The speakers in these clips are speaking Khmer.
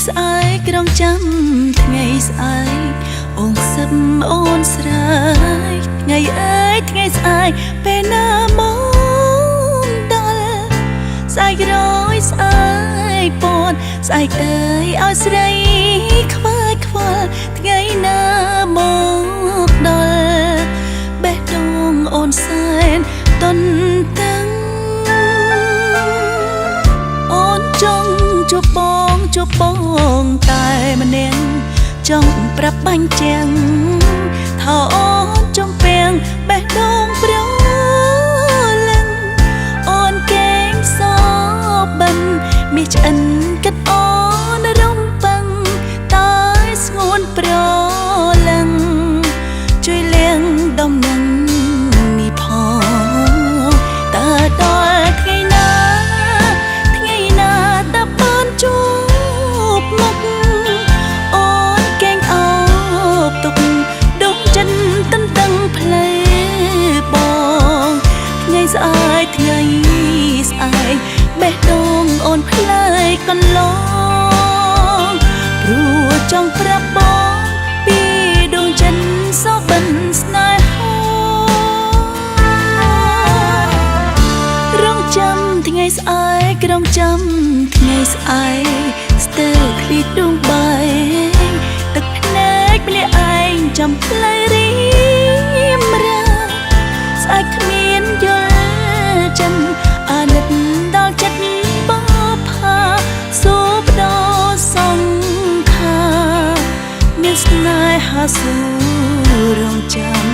ស្អែកក្រុងចាំថ្ងៃស្អែកអូនសឹមអូនស្រែកថ្ងៃអើយថ្ងៃស្អែកពេលណាមកដល់ស្អែករយស្អែកពតស្អែកអើយឲ្យស្រីខ្វាយខ្វល់ថ្ងៃណាមកដល់បេះដូងអូនសែនតន់តាំងអូនចង់ជួបបងតែម្នាក់ចង់ប្រាប់បាញ់ចាំងថាអូនចំពាំងបេះដូងប្រលឹងអូនកេងសបិនមាសឆ្អិនកាត់អូនរំប៉ឹងតែស្ងួនប្រលឹងជួយលៀងដំណឹងនេះផងតើដល់ថ្ងៃណាតើបានជួបមុខអូនកេងអោបទុកដងចិត្តតឹងតឹងផ្លែបងថ្ងៃស្អែកថ្ងៃស្អែកបេះដូងអូនផ្លែកន្លងព្រោះចង់ប្រាប់បងពីដងចិត្តសបិនស្នេហារងចាំថ្ងៃស្អែករងចាំថ្ងៃស្អែកស្ទើរឃ្លីដងបែកទឹកភ្នែកម្នាក់ឯងចាំផ្លៃរៀមរាស្អែកគ្មានយល់ចិនអាណិតដល់ចិត្តបផាសូបដោសង្ខាមានស្នេហាសូរងចាំ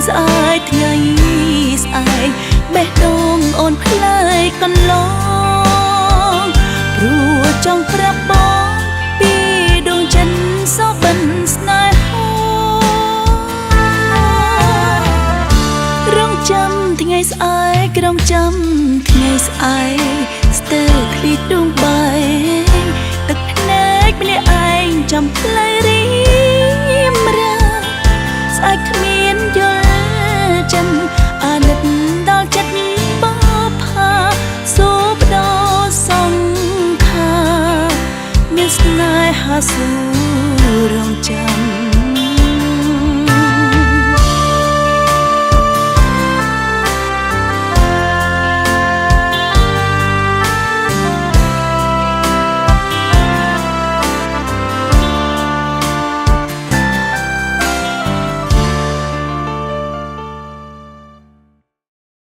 ស្អែកថ្ងៃស្អែកបេះដូងអូនផ្លែកន្លងព្រោះចង់ប្រាប់បងពីដងចិត្តសបិនស្នេហារងចាំថ្ងៃស្អែករងចាំថ្ងៃស្អែកស្ទើរឃ្លីដងបែកទឹកភ្នែកម្នាក់ឯងចាំផ្លៃរៀមរាស្អែកគ្មានយល់ចិនអាណិតដល់ចិត្តបផាសូបដោសង្ខាមានស្នេហាសូរងចាំ